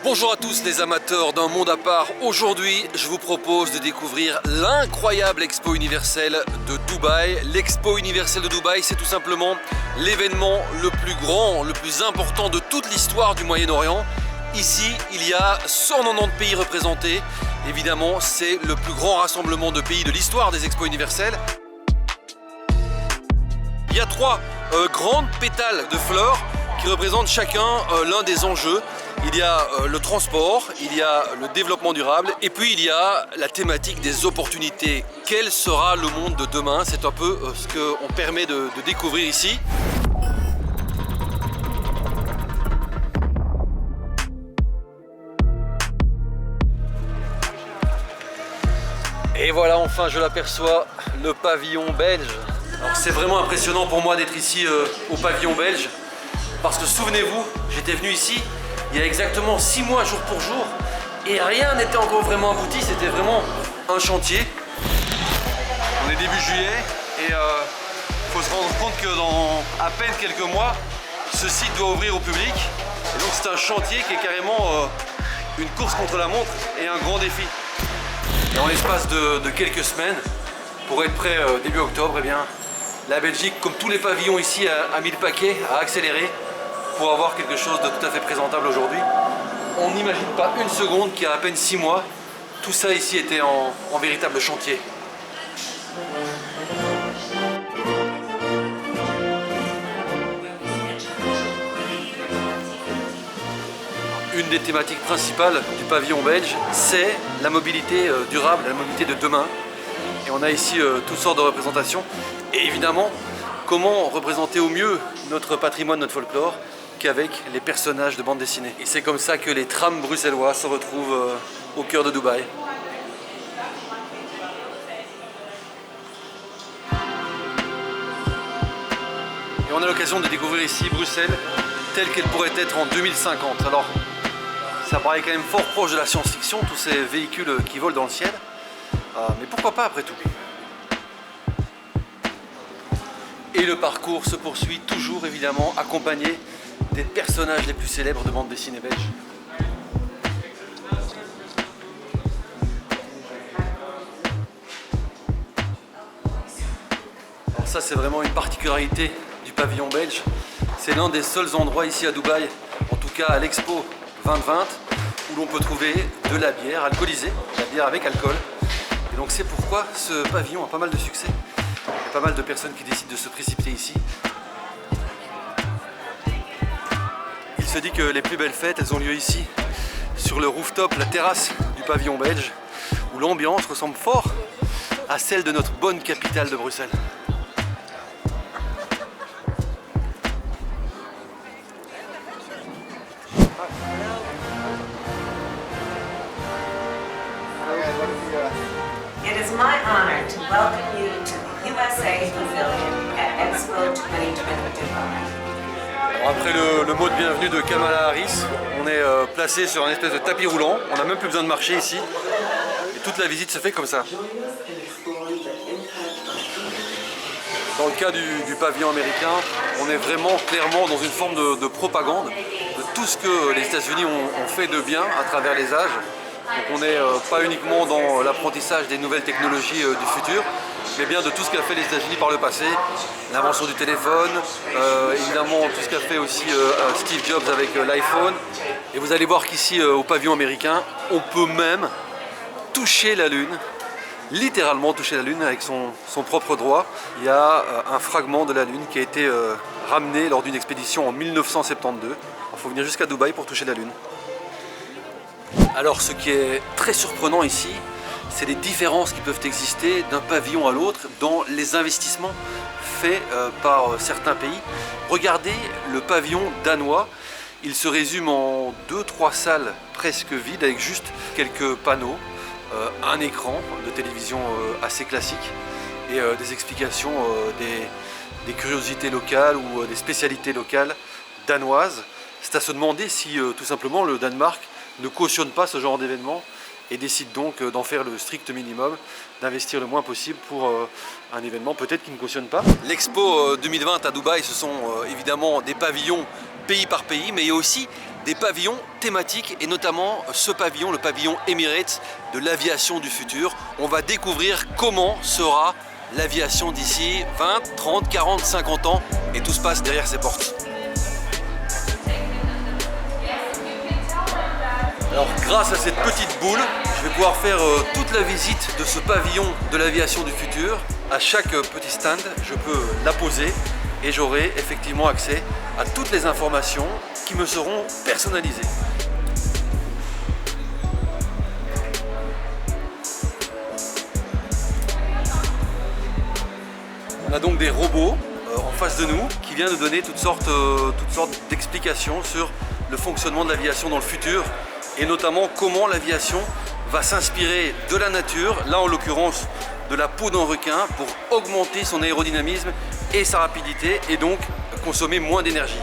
Bonjour à tous les amateurs d'un monde à part. Aujourd'hui, je vous propose de découvrir l'incroyable Expo universelle de Dubaï. L'Expo universelle de Dubaï, c'est tout simplement l'événement le plus grand, le plus important de toute l'histoire du Moyen-Orient. Ici, il y a 190 pays représentés. Évidemment, c'est le plus grand rassemblement de pays de l'histoire des Expos universelles. Il y a trois grandes pétales de fleurs qui représentent chacun l'un des enjeux. Il y a le transport, il y a le développement durable et puis il y a la thématique des opportunités. Quel sera le monde de demain? C'est un peu ce qu'on permet de découvrir ici. Et voilà, enfin je l'aperçois, le pavillon belge. Alors c'est vraiment impressionnant pour moi d'être ici au pavillon belge. Parce que souvenez-vous, j'étais venu ici il y a exactement 6 mois jour pour jour et rien n'était encore vraiment abouti, c'était vraiment un chantier. On est début juillet et il faut se rendre compte que dans à peine quelques mois, ce site doit ouvrir au public. Et donc c'est un chantier qui est carrément une course contre la montre et un grand défi. Et en l'espace de quelques semaines, pour être prêt début octobre, eh bien, la Belgique, comme tous les pavillons ici, a mis le paquet, a accéléré pour avoir quelque chose de tout à fait présentable aujourd'hui. On n'imagine pas une seconde qu'il y a à peine 6 mois, tout ça ici était en véritable chantier. Une des thématiques principales du pavillon belge, c'est la mobilité durable, la mobilité de demain. Et on a ici toutes sortes de représentations. Et évidemment, comment représenter au mieux notre patrimoine, notre folklore, qu'avec les personnages de bande dessinée. Et c'est comme ça que les trams bruxellois se retrouvent au cœur de Dubaï. Et on a l'occasion de découvrir ici Bruxelles telle qu'elle pourrait être en 2050. Alors, ça paraît quand même fort proche de la science-fiction, tous ces véhicules qui volent dans le ciel. Mais pourquoi pas après tout? Et le parcours se poursuit toujours évidemment accompagné des personnages les plus célèbres de bande dessinée belge. Alors ça c'est vraiment une particularité du pavillon belge. C'est l'un des seuls endroits ici à Dubaï, en tout cas à l'Expo 2020, où l'on peut trouver de la bière alcoolisée, de la bière avec alcool. Et donc c'est pourquoi ce pavillon a pas mal de succès. Il y a pas mal de personnes qui décident de se précipiter ici. Il se dit que les plus belles fêtes, elles ont lieu ici, sur le rooftop, la terrasse du pavillon belge, où l'ambiance ressemble fort à celle de notre bonne capitale de Bruxelles. It is my honor to welcome you to the USA Pavilion at Expo 2020 Dubai. Après le mot de bienvenue de Kamala Harris, on est placé sur un espèce de tapis roulant. On n'a même plus besoin de marcher ici. Et toute la visite se fait comme ça. Dans le cas du pavillon américain, on est vraiment clairement dans une forme de propagande de tout ce que les États-Unis ont fait de bien à travers les âges. Donc on n'est pas uniquement dans l'apprentissage des nouvelles technologies du futur, mais bien de tout ce qu'a fait les États-Unis par le passé, l'invention du téléphone, évidemment tout ce qu'a fait aussi Steve Jobs avec l'iPhone. Et vous allez voir qu'ici au pavillon américain, on peut même toucher la Lune, littéralement toucher la Lune avec son propre doigt. Il y a un fragment de la Lune qui a été ramené lors d'une expédition en 1972. Il faut venir jusqu'à Dubaï pour toucher la Lune. Alors ce qui est très surprenant ici, c'est les différences qui peuvent exister d'un pavillon à l'autre dans les investissements faits par certains pays. Regardez le pavillon danois, il se résume en 2-3 salles presque vides avec juste quelques panneaux, un écran de télévision assez classique et des explications des curiosités locales ou des spécialités locales danoises. C'est à se demander si tout simplement le Danemark ne cautionne pas ce genre d'événement et décide donc d'en faire le strict minimum, d'investir le moins possible pour un événement peut-être qui ne cautionne pas. L'Expo 2020 à Dubaï, ce sont évidemment des pavillons pays par pays, mais il y a aussi des pavillons thématiques et notamment ce pavillon, le pavillon Emirates de l'aviation du futur. On va découvrir comment sera l'aviation d'ici 20, 30, 40, 50 ans et tout se passe derrière ces portes. Alors grâce à cette petite boule, je vais pouvoir faire toute la visite de ce pavillon de l'aviation du futur. À chaque petit stand, je peux la poser et j'aurai effectivement accès à toutes les informations qui me seront personnalisées. On a donc des robots en face de nous qui viennent nous donner toutes sortes d'explications sur le fonctionnement de l'aviation dans le futur et notamment comment l'aviation va s'inspirer de la nature, là en l'occurrence de la peau d'un requin, pour augmenter son aérodynamisme et sa rapidité et donc consommer moins d'énergie.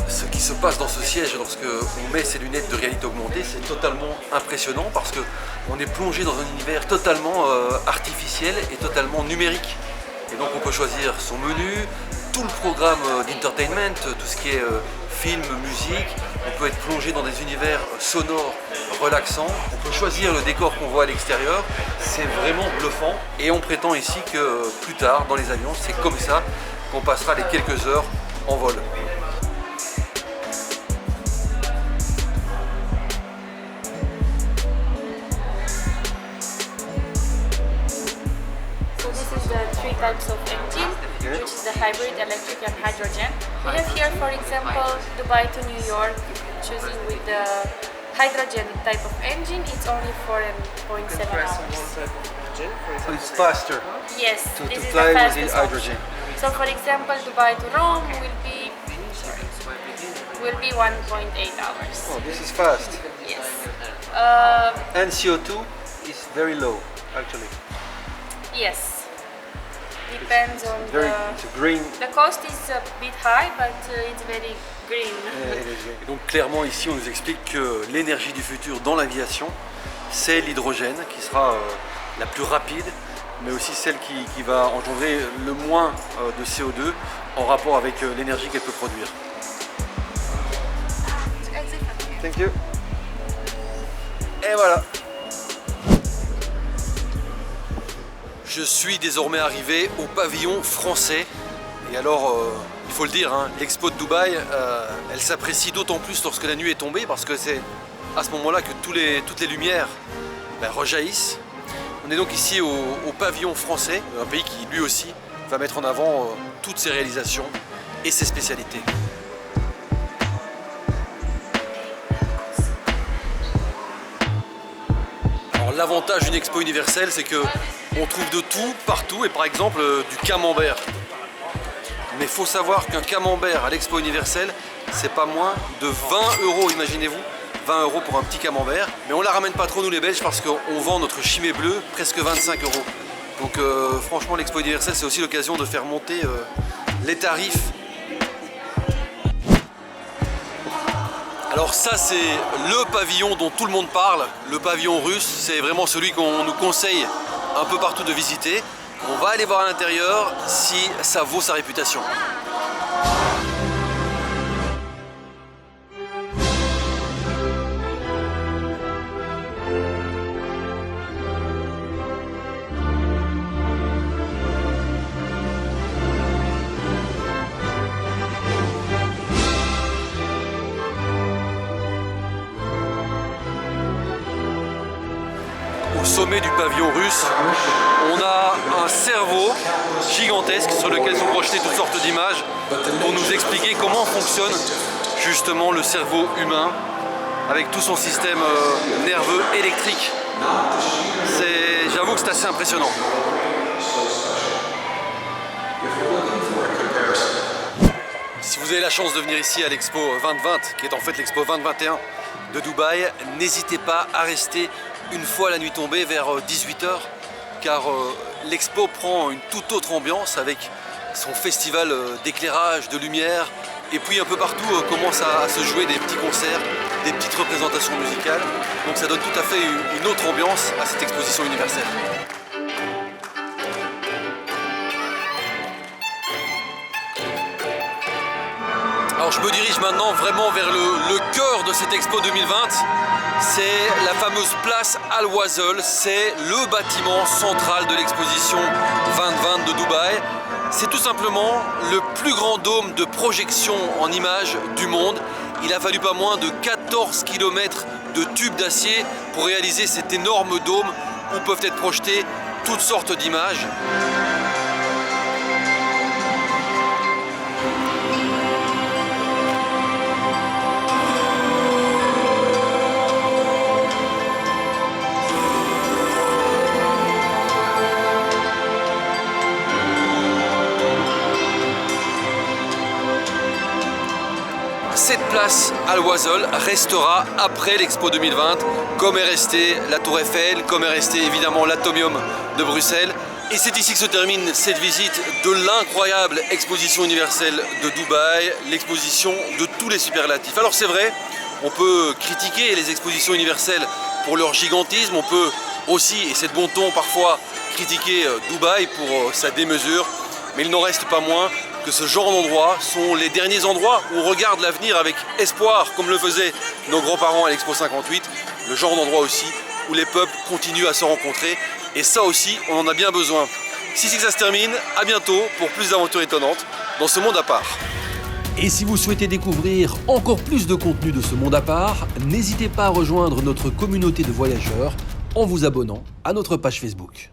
Ce qui se passe dans ce siège lorsque on met ses lunettes de réalité augmentée, c'est totalement impressionnant parce qu'on est plongé dans un univers totalement artificiel et totalement numérique. Et donc on peut choisir son menu, tout le programme d'entertainment, tout ce qui est film, musique. On peut être plongé dans des univers sonores, relaxants. On peut choisir le décor qu'on voit à l'extérieur. C'est vraiment bluffant. Et on prétend ici que plus tard, dans les avions, c'est comme ça qu'on passera les quelques heures en vol. Types of engine, which is the hybrid, electric and hydrogen. We have here, for example, Dubai to New York, choosing with the hydrogen type of engine. It's only 4.7 hours. So it's faster Yes, to this is fly the with fastest the hydrogen. option. So for example, Dubai to Rome will be 1.8 hours. Oh, this is fast. Yes. And CO2 is very low, actually. Yes. Depends on It's green. the cost is a bit high, but it's very green. Et donc clairement ici on nous explique que l'énergie du futur dans l'aviation, c'est l'hydrogène qui sera la plus rapide, mais aussi celle qui va engendrer le moins de CO2 en rapport avec l'énergie qu'elle peut produire. Thank you. Et voilà. Je suis désormais arrivé au pavillon français. Et alors, il faut le dire, hein, l'expo de Dubaï, elle s'apprécie d'autant plus lorsque la nuit est tombée parce que c'est à ce moment-là que toutes les lumières rejaillissent. On est donc ici au pavillon français, un pays qui lui aussi va mettre en avant toutes ses réalisations et ses spécialités. Alors l'avantage d'une expo universelle, c'est que on trouve de tout, partout, et par exemple du camembert. Mais il faut savoir qu'un camembert à l'expo universelle, c'est pas moins de 20 €, imaginez-vous. 20 € pour un petit camembert. Mais on la ramène pas trop nous les Belges parce qu'on vend notre chimée bleue presque 25 €. Donc franchement l'expo universelle, c'est aussi l'occasion de faire monter les tarifs. Alors ça c'est le pavillon dont tout le monde parle, le pavillon russe, c'est vraiment celui qu'on nous conseille un peu partout de visiter. On va aller voir à l'intérieur si ça vaut sa réputation. Au sommet du pavillon russe, on a un cerveau gigantesque sur lequel sont projetées toutes sortes d'images pour nous expliquer comment fonctionne justement le cerveau humain avec tout son système nerveux électrique. J'avoue que c'est assez impressionnant. Si vous avez la chance de venir ici à l'Expo 2020, qui est en fait l'Expo 2021 de Dubaï, n'hésitez pas à rester une fois la nuit tombée vers 18 h, car l'expo prend une toute autre ambiance avec son festival d'éclairage, de lumière Et puis un peu partout commencent à se jouer des petits concerts, des petites représentations musicales. Donc ça donne tout à fait une autre ambiance à cette exposition universelle. Alors je me dirige maintenant vraiment vers le cœur de cette Expo 2020. C'est la fameuse place Al-Wasl, c'est le bâtiment central de l'exposition 2020 de Dubaï. C'est tout simplement le plus grand dôme de projection en images du monde. Il a fallu pas moins de 14 km de tubes d'acier pour réaliser cet énorme dôme où peuvent être projetées toutes sortes d'images. Cette place Al-Wasl restera après l'Expo 2020, comme est resté la Tour Eiffel, comme est resté évidemment l'Atomium de Bruxelles. Et c'est ici que se termine cette visite de l'incroyable exposition universelle de Dubaï, l'exposition de tous les superlatifs. Alors c'est vrai, on peut critiquer les expositions universelles pour leur gigantisme, on peut aussi, et c'est de bon ton parfois, critiquer Dubaï pour sa démesure, mais il n'en reste pas moins que ce genre d'endroits sont les derniers endroits où on regarde l'avenir avec espoir, comme le faisaient nos grands-parents à l'Expo 58, le genre d'endroit aussi où les peuples continuent à se rencontrer, et ça aussi, on en a bien besoin. C'est ici que ça se termine, à bientôt pour plus d'aventures étonnantes dans ce monde à part. Et si vous souhaitez découvrir encore plus de contenu de ce monde à part, n'hésitez pas à rejoindre notre communauté de voyageurs en vous abonnant à notre page Facebook.